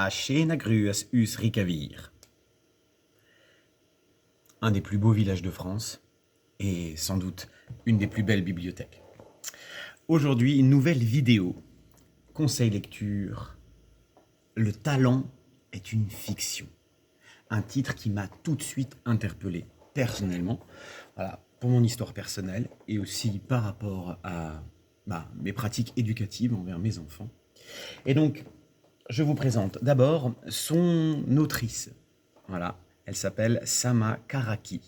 à Chenagrues us Ricavir. Un des plus beaux villages de France et sans doute une des plus belles bibliothèques. Aujourd'hui, une nouvelle vidéo. Conseil lecture. Le talent est une fiction. Un titre qui m'a tout de suite interpellé personnellement, voilà, pour mon histoire personnelle et aussi par rapport à mes pratiques éducatives envers mes enfants. Et donc, je vous présente d'abord son autrice. Voilà, elle s'appelle Sama Karaki.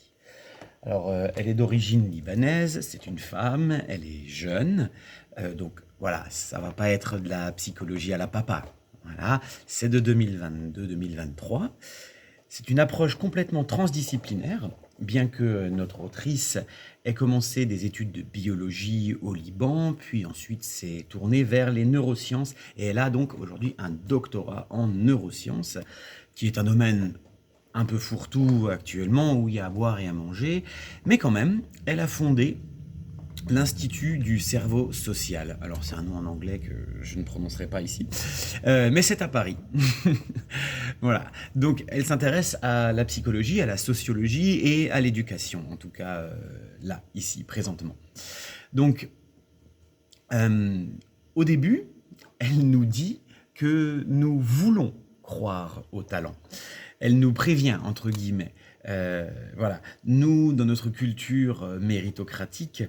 Alors, elle est d'origine libanaise, c'est une femme, elle est jeune, donc voilà, ça va pas être de la psychologie à la papa. Voilà, c'est de 2022-2023. C'est une approche complètement transdisciplinaire, bien que notre autrice ait commencé des études de biologie au Liban, puis ensuite s'est tournée vers les neurosciences, et elle a donc aujourd'hui un doctorat en neurosciences, qui est un domaine un peu fourre-tout actuellement, où il y a à boire et à manger, mais quand même, elle a fondé l'Institut du cerveau social. Alors c'est un nom en anglais que je ne prononcerai pas ici, mais c'est à Paris. Voilà, donc elle s'intéresse à la psychologie, à la sociologie et à l'éducation, en tout cas là, ici, présentement. Donc, au début, elle nous dit que nous voulons croire au talent. Elle nous prévient, entre guillemets. Voilà, nous, dans notre culture méritocratique,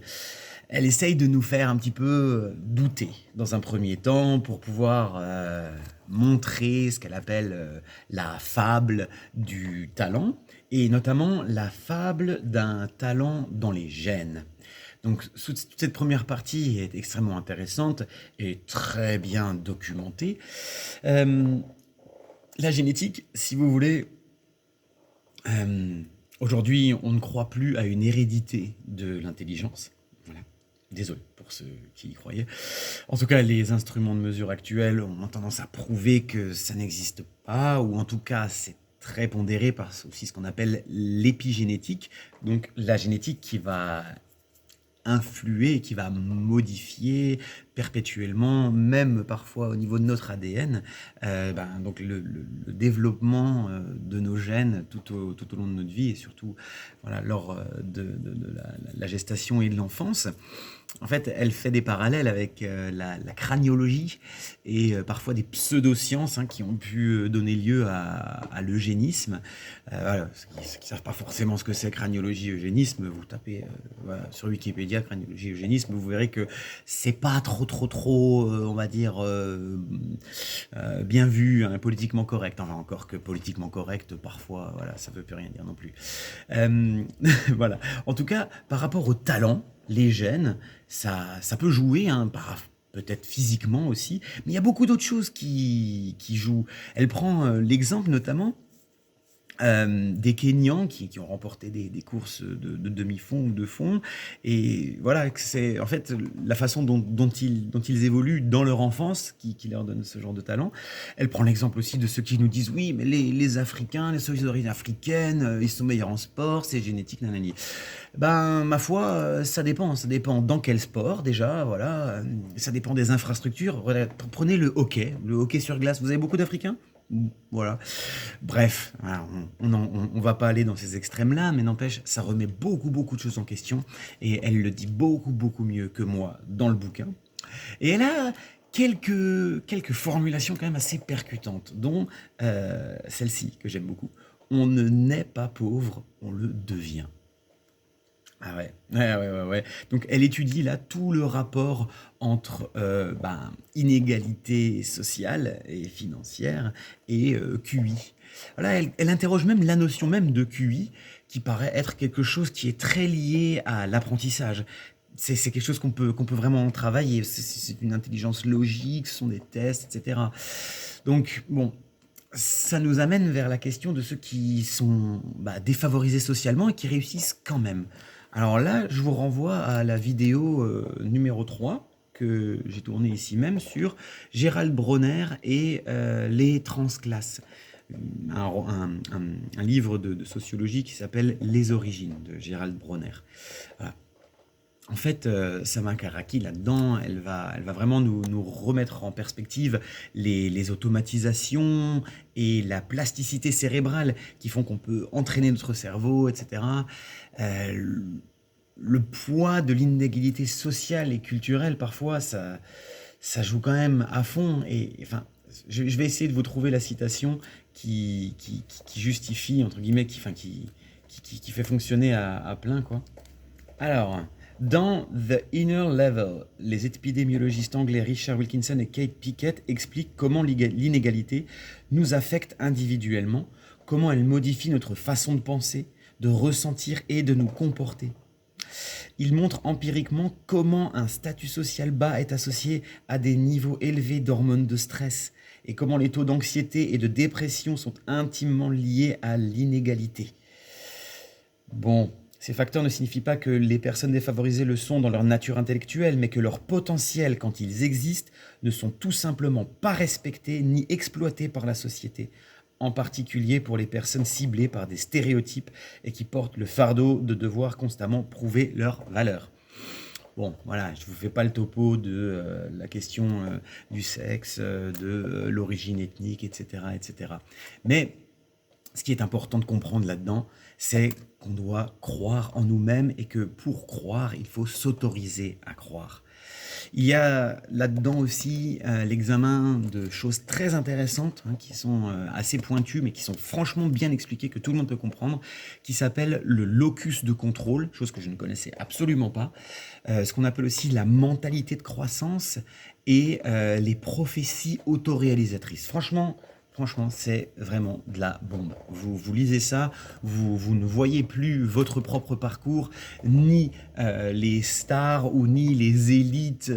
elle essaye de nous faire un petit peu douter dans un premier temps pour pouvoir montrer ce qu'elle appelle la fable du talent, et notamment la fable d'un talent dans les gènes. Donc toute cette première partie est extrêmement intéressante et très bien documentée. La génétique, si vous voulez, aujourd'hui, on ne croit plus à une hérédité de l'intelligence. Voilà. Désolé pour ceux qui y croyaient. En tout cas, les instruments de mesure actuels ont tendance à prouver que ça n'existe pas, ou en tout cas, c'est très pondéré par aussi ce qu'on appelle l'épigénétique, donc la génétique qui va influer, qui va modifier perpétuellement, même parfois au niveau de notre ADN, donc le développement de nos gènes tout au long de notre vie, et surtout voilà, lors de la gestation et de l'enfance. En fait, elle fait des parallèles avec la craniologie et parfois des pseudosciences qui ont pu donner lieu à l'eugénisme. Voilà, ceux qui ne savent pas forcément ce que c'est craniologie, eugénisme, vous tapez voilà, sur Wikipédia craniologie, eugénisme, vous verrez que c'est pas trop, on va dire, bien vu, politiquement correct. Enfin, encore que politiquement correct, parfois, voilà, ça veut plus rien dire non plus. Voilà. En tout cas, par rapport au talent, les gènes, ça peut jouer, peut-être physiquement aussi, mais il y a beaucoup d'autres choses qui jouent. Elle prend l'exemple notamment des Kenyans qui ont remporté des courses de demi-fond ou de fond, et voilà, c'est en fait la façon dont ils évoluent dans leur enfance qui leur donne ce genre de talent. Elle prend l'exemple aussi de ceux qui nous disent oui, mais les Africains, les ceux d'origine africaine, ils sont meilleurs en sport, c'est génétique, nanani. Ben, ma foi, ça dépend dans quel sport déjà, voilà, ça dépend des infrastructures. Voilà, prenez le hockey sur glace, vous avez beaucoup d'Africains? Voilà. Bref, voilà, on va pas aller dans ces extrêmes-là, mais n'empêche, ça remet beaucoup de choses en question, et elle le dit beaucoup mieux que moi dans le bouquin. Et elle a quelques formulations quand même assez percutantes, dont celle-ci que j'aime beaucoup. On ne naît pas pauvre, on le devient. Ah ouais. Donc elle étudie là tout le rapport entre inégalité sociale et financière et QI. Voilà, elle interroge même la notion même de QI, qui paraît être quelque chose qui est très lié à l'apprentissage. C'est quelque chose qu'on peut vraiment travailler. C'est une intelligence logique, ce sont des tests, etc. Donc bon, ça nous amène vers la question de ceux qui sont défavorisés socialement et qui réussissent quand même. Alors là, je vous renvoie à la vidéo numéro 3 que j'ai tournée ici même sur Gérald Bronner et les transclasses. Un livre de sociologie qui s'appelle Les origines de Gérald Bronner. Voilà. En fait, Sama Karaki, là-dedans, elle va vraiment nous remettre en perspective les automatisations et la plasticité cérébrale qui font qu'on peut entraîner notre cerveau, etc. Euh, le poids de l'inégalité sociale et culturelle, parfois, ça joue quand même à fond. Et enfin, je vais essayer de vous trouver la citation qui justifie, entre guillemets, qui fait fonctionner à plein, quoi. Alors, dans The Inner Level, les épidémiologistes anglais Richard Wilkinson et Kate Pickett expliquent comment l'inégalité nous affecte individuellement, comment elle modifie notre façon de penser, de ressentir et de nous comporter. Ils montrent empiriquement comment un statut social bas est associé à des niveaux élevés d'hormones de stress et comment les taux d'anxiété et de dépression sont intimement liés à l'inégalité. Bon, ces facteurs ne signifient pas que les personnes défavorisées le sont dans leur nature intellectuelle, mais que leur potentiel, quand ils existent, ne sont tout simplement pas respectés ni exploités par la société, en particulier pour les personnes ciblées par des stéréotypes et qui portent le fardeau de devoir constamment prouver leur valeur. Bon, voilà, je ne vous fais pas le topo de la question du sexe, de l'origine ethnique, etc., etc. Mais ce qui est important de comprendre là-dedans, c'est qu'on doit croire en nous-mêmes et que pour croire, il faut s'autoriser à croire. Il y a là-dedans aussi l'examen de choses très intéressantes qui sont assez pointues mais qui sont franchement bien expliquées, que tout le monde peut comprendre, qui s'appelle le locus de contrôle, chose que je ne connaissais absolument pas, ce qu'on appelle aussi la mentalité de croissance et les prophéties autoréalisatrices. Franchement, c'est vraiment de la bombe. Vous lisez ça, vous ne voyez plus votre propre parcours, ni les stars ou ni les élites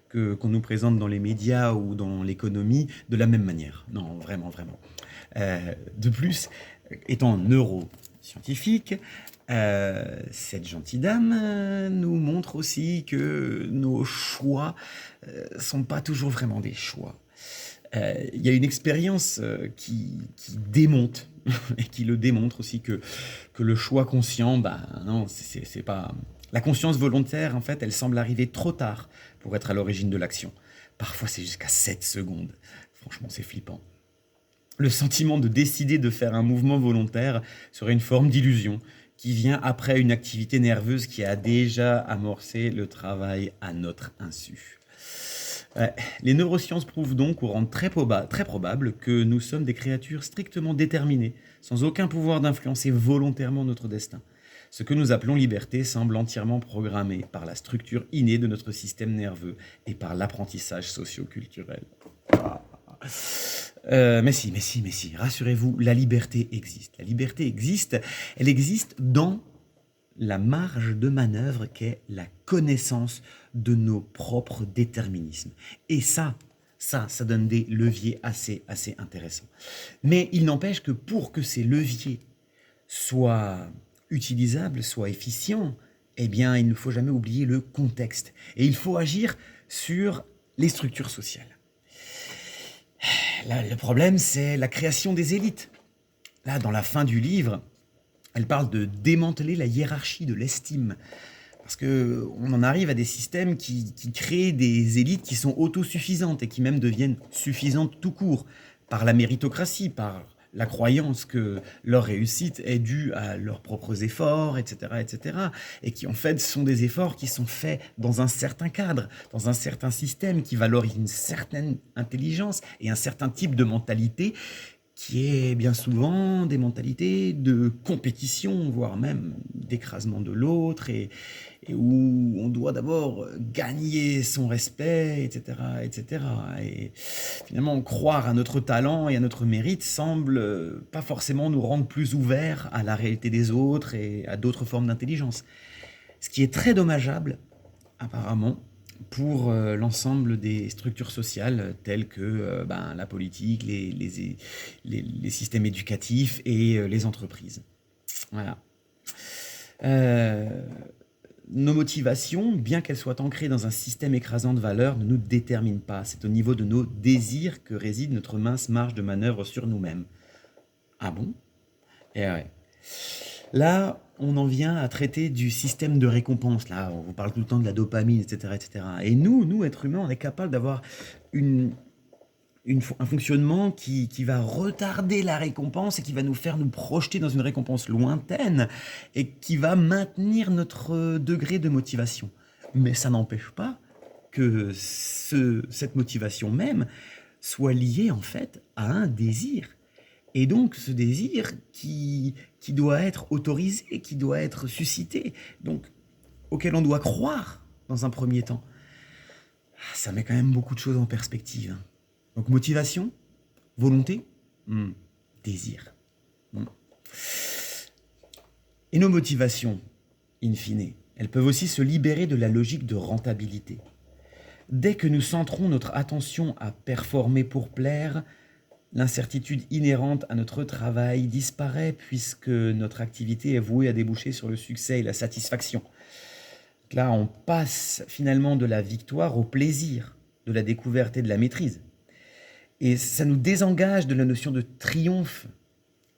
qu'on nous présente dans les médias ou dans l'économie de la même manière. Non, vraiment, vraiment. De plus, étant neuroscientifique, cette gentille dame nous montre aussi que nos choix sont pas toujours vraiment des choix. Il y a une expérience qui démonte et qui le démontre aussi que le choix conscient, bah non, c'est pas. La conscience volontaire, en fait, elle semble arriver trop tard pour être à l'origine de l'action. Parfois, c'est jusqu'à 7 secondes. Franchement, c'est flippant. Le sentiment de décider de faire un mouvement volontaire serait une forme d'illusion qui vient après une activité nerveuse qui a déjà amorcé le travail à notre insu. Ouais. Les neurosciences prouvent donc au rang très probable que nous sommes des créatures strictement déterminées, sans aucun pouvoir d'influencer volontairement notre destin. Ce que nous appelons liberté semble entièrement programmé par la structure innée de notre système nerveux et par l'apprentissage socio-culturel. Mais si, rassurez-vous, la liberté existe. La liberté existe, elle existe dans la marge de manœuvre qu'est la connaissance de nos propres déterminismes. Et ça donne des leviers assez intéressants. Mais il n'empêche que pour que ces leviers soient utilisables, soient efficients, eh bien, il ne faut jamais oublier le contexte. Et il faut agir sur les structures sociales. Là, le problème, c'est la création des élites. Là, dans la fin du livre, elle parle de démanteler la hiérarchie de l'estime. Parce qu'on en arrive à des systèmes qui créent des élites qui sont autosuffisantes et qui même deviennent suffisantes tout court, par la méritocratie, par la croyance que leur réussite est due à leurs propres efforts, etc., etc., et qui en fait sont des efforts qui sont faits dans un certain cadre, dans un certain système qui valorise une certaine intelligence et un certain type de mentalité qui est bien souvent des mentalités de compétition, voire même d'écrasement de l'autre, et où on doit d'abord gagner son respect, etc., etc. Et finalement, croire à notre talent et à notre mérite semble pas forcément nous rendre plus ouverts à la réalité des autres et à d'autres formes d'intelligence. Ce qui est très dommageable, apparemment, pour l'ensemble des structures sociales telles que la politique, les systèmes éducatifs et les entreprises. Voilà. Nos motivations, bien qu'elles soient ancrées dans un système écrasant de valeurs, ne nous déterminent pas. C'est au niveau de nos désirs que réside notre mince marge de manœuvre sur nous-mêmes. Ah bon? Eh ouais. Là, on en vient à traiter du système de récompense. Là, on vous parle tout le temps de la dopamine, etc., etc. Et nous, êtres humains, on est capable d'avoir une, un fonctionnement qui va retarder la récompense et qui va nous faire nous projeter dans une récompense lointaine et qui va maintenir notre degré de motivation. Mais ça n'empêche pas que cette motivation même soit liée en fait à un désir. Et donc ce désir qui doit être autorisé, qui doit être suscité, donc auquel on doit croire dans un premier temps. Ça met quand même beaucoup de choses en perspective, hein. Donc motivation, volonté, désir. Et nos motivations, in fine, elles peuvent aussi se libérer de la logique de rentabilité. Dès que nous centrons notre attention à performer pour plaire, l'incertitude inhérente à notre travail disparaît puisque notre activité est vouée à déboucher sur le succès et la satisfaction. Là, on passe finalement de la victoire au plaisir, de la découverte et de la maîtrise. Et ça nous désengage de la notion de triomphe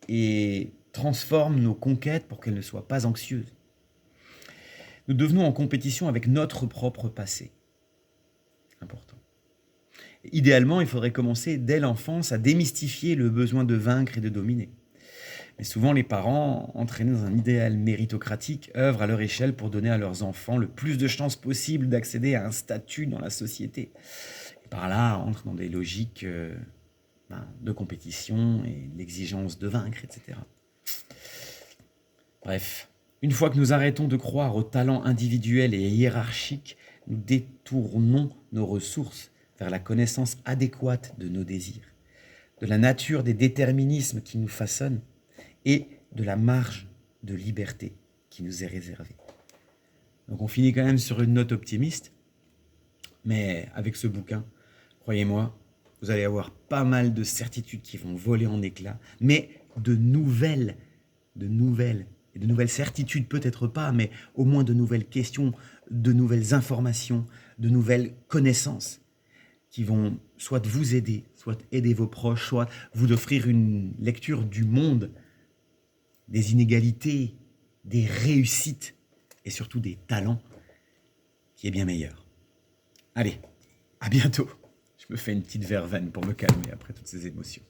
et transforme nos conquêtes pour qu'elles ne soient pas anxieuses. Nous devenons en compétition avec notre propre passé. Important. Idéalement, il faudrait commencer dès l'enfance à démystifier le besoin de vaincre et de dominer. Mais souvent, les parents, entraînés dans un idéal méritocratique, œuvrent à leur échelle pour donner à leurs enfants le plus de chances possible d'accéder à un statut dans la société. Et par là, entrent dans des logiques de compétition et l'exigence de vaincre, etc. Bref, une fois que nous arrêtons de croire au talent individuel et hiérarchique, nous détournons nos ressources vers la connaissance adéquate de nos désirs, de la nature des déterminismes qui nous façonnent et de la marge de liberté qui nous est réservée. Donc on finit quand même sur une note optimiste, mais avec ce bouquin, croyez-moi, vous allez avoir pas mal de certitudes qui vont voler en éclats, mais de nouvelles certitudes peut-être pas, mais au moins de nouvelles questions, de nouvelles informations, de nouvelles connaissances qui vont soit vous aider, soit aider vos proches, soit vous offrir une lecture du monde, des inégalités, des réussites et surtout des talents qui est bien meilleur. Allez, à bientôt. Je me fais une petite verveine pour me calmer après toutes ces émotions.